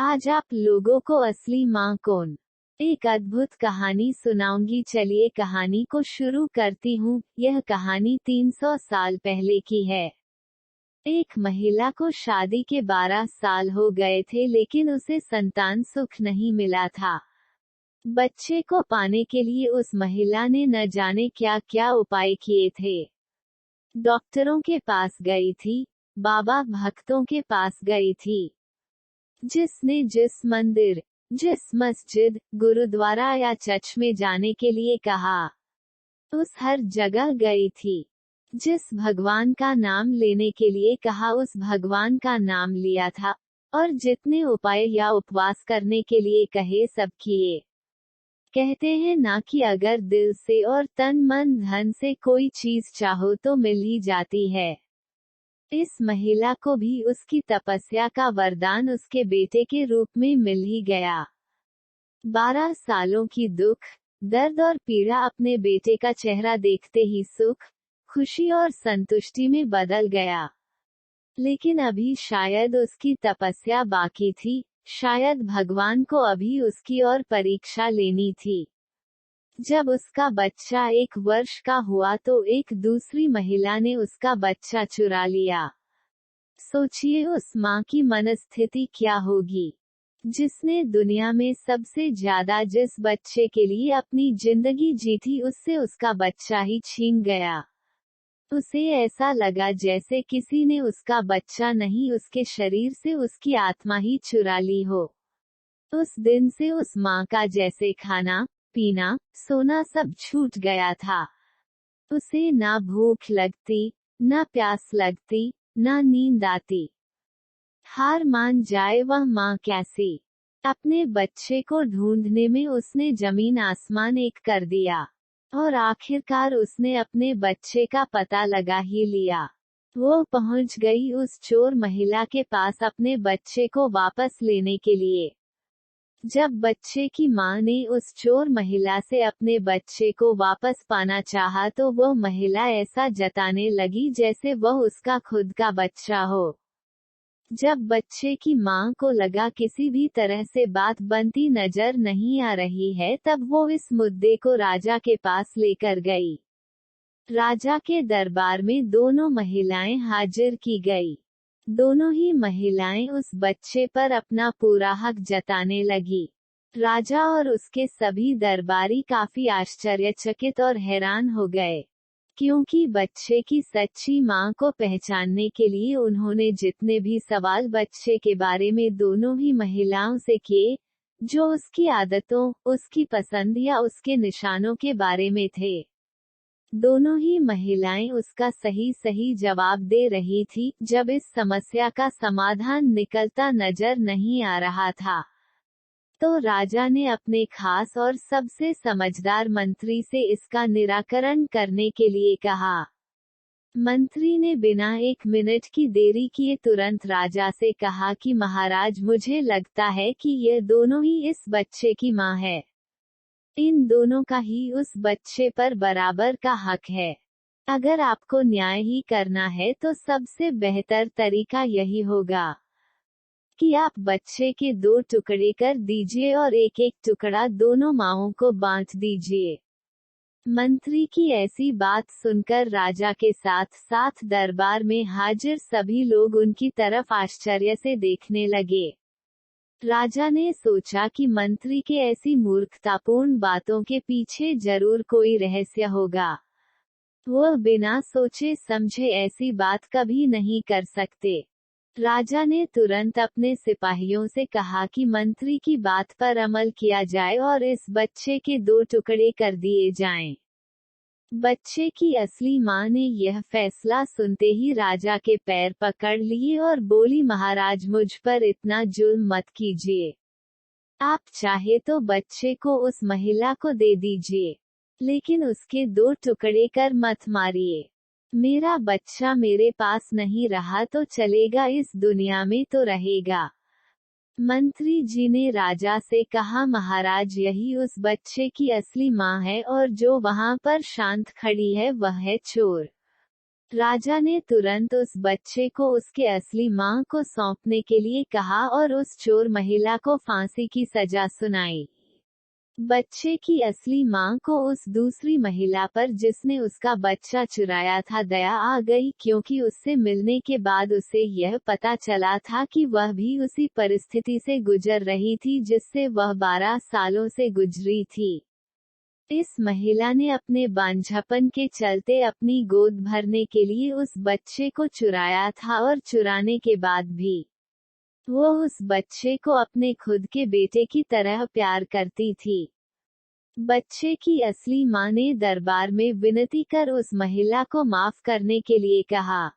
आज आप लोगों को असली माँ कौन, एक अद्भुत कहानी सुनाऊंगी। चलिए कहानी को शुरू करती हूँ। यह कहानी 300 साल पहले की है। एक महिला को शादी के 12 साल हो गए थे, लेकिन उसे संतान सुख नहीं मिला था। बच्चे को पाने के लिए उस महिला ने न जाने क्या क्या उपाय किए थे। डॉक्टरों के पास गई थी, बाबा भक्तों के पास गई थी, जिसने जिस मंदिर, जिस मस्जिद, गुरुद्वारा या चर्च में जाने के लिए कहा, उस हर जगह गई थी। जिस भगवान का नाम लेने के लिए कहा, उस भगवान का नाम लिया था, और जितने उपाय या उपवास करने के लिए कहे सब किए। कहते हैं ना कि अगर दिल से और तन मन धन से कोई चीज चाहो तो मिल ही जाती है। इस महिला को भी उसकी तपस्या का वरदान उसके बेटे के रूप में मिल ही गया। 12 सालों की दुख, दर्द और पीड़ा अपने बेटे का चेहरा देखते ही सुख, खुशी और संतुष्टि में बदल गया। लेकिन अभी शायद उसकी तपस्या बाकी थी, शायद भगवान को अभी उसकी और परीक्षा लेनी थी। जब उसका बच्चा 1 वर्ष का हुआ तो एक दूसरी महिला ने उसका बच्चा चुरा लिया। सोचिए उस माँ की मनस्थिति क्या होगी, जिसने दुनिया में सबसे ज्यादा जिस बच्चे के लिए अपनी जिंदगी जी थी, उससे उसका बच्चा ही छीन गया। उसे ऐसा लगा जैसे किसी ने उसका बच्चा नहीं, उसके शरीर से उसकी आत्मा ही चुरा ली हो। उस दिन से उस माँ का जैसे खाना, पीना, सोना सब छूट गया था। उसे ना भूख लगती, ना प्यास लगती, ना नींद आती। हार मान जाए वह माँ कैसी। अपने बच्चे को ढूंढने में उसने जमीन आसमान एक कर दिया, और आखिरकार उसने अपने बच्चे का पता लगा ही लिया। वो पहुंच गई उस चोर महिला के पास अपने बच्चे को वापस लेने के लिए। जब बच्चे की मां ने उस चोर महिला से अपने बच्चे को वापस पाना चाहा, तो वो महिला ऐसा जताने लगी जैसे वह उसका खुद का बच्चा हो। जब बच्चे की मां को लगा किसी भी तरह से बात बनती नजर नहीं आ रही है, तब वो इस मुद्दे को राजा के पास लेकर गई। राजा के दरबार में दोनों महिलाएं हाजिर की गई। दोनों ही महिलाएं उस बच्चे पर अपना पूरा हक जताने लगी। राजा और उसके सभी दरबारी काफी आश्चर्यचकित और हैरान हो गए, क्योंकि बच्चे की सच्ची मां को पहचानने के लिए उन्होंने जितने भी सवाल बच्चे के बारे में दोनों ही महिलाओं से किए, जो उसकी आदतों, उसकी पसंद या उसके निशानों के बारे में थे, दोनों ही महिलाएं उसका सही सही जवाब दे रही थी। जब इस समस्या का समाधान निकलता नजर नहीं आ रहा था, तो राजा ने अपने खास और सबसे समझदार मंत्री से इसका निराकरण करने के लिए कहा। मंत्री ने बिना 1 मिनट की देरी किए तुरंत राजा से कहा कि महाराज, मुझे लगता है कि ये दोनों ही इस बच्चे की मां है। इन दोनों का ही उस बच्चे पर बराबर का हक है। अगर आपको न्याय ही करना है तो सबसे बेहतर तरीका यही होगा कि आप बच्चे के 2 टुकड़े कर दीजिए और एक एक टुकड़ा दोनों माँओं को बांट दीजिए। मंत्री की ऐसी बात सुनकर राजा के साथ साथ दरबार में हाजिर सभी लोग उनकी तरफ आश्चर्य से देखने लगे। राजा ने सोचा कि मंत्री के ऐसी मूर्खतापूर्ण बातों के पीछे जरूर कोई रहस्य होगा। वह बिना सोचे समझे ऐसी बात कभी नहीं कर सकते। राजा ने तुरंत अपने सिपाहियों से कहा कि मंत्री की बात पर अमल किया जाए और इस बच्चे के 2 टुकड़े कर दिए जाएं। बच्चे की असली मां ने यह फैसला सुनते ही राजा के पैर पकड़ लिए और बोली, महाराज, मुझ पर इतना जुल्म मत कीजिए। आप चाहे तो बच्चे को उस महिला को दे दीजिए, लेकिन उसके 2 टुकड़े कर मत मारिए। मेरा बच्चा मेरे पास नहीं रहा तो चलेगा, इस दुनिया में तो रहेगा। मंत्री जी ने राजा से कहा, महाराज, यही उस बच्चे की असली मां है, और जो वहां पर शांत खड़ी है वह है चोर। राजा ने तुरंत उस बच्चे को उसके असली मां को सौंपने के लिए कहा और उस चोर महिला को फांसी की सजा सुनाई। बच्चे की असली मां को उस दूसरी महिला पर जिसने उसका बच्चा चुराया था दया आ गई, क्योंकि उससे मिलने के बाद उसे यह पता चला था कि वह भी उसी परिस्थिति से गुजर रही थी जिससे वह 12 सालों से गुजरी थी। इस महिला ने अपने बांझपन के चलते अपनी गोद भरने के लिए उस बच्चे को चुराया था और चुराने के बाद भी वो उस बच्चे को अपने खुद के बेटे की तरह प्यार करती थी। बच्चे की असली मां ने दरबार में विनती कर उस महिला को माफ करने के लिए कहा।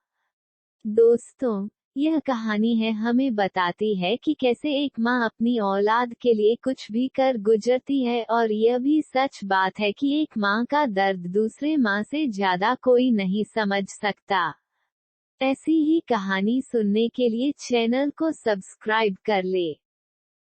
दोस्तों, यह कहानी हमें बताती है कि कैसे एक मां अपनी औलाद के लिए कुछ भी कर गुजरती है, और यह भी सच बात है कि एक मां का दर्द दूसरे मां से ज्यादा कोई नहीं समझ सकता। ऐसी ही कहानी सुनने के लिए चैनल को सब्सक्राइब कर ले।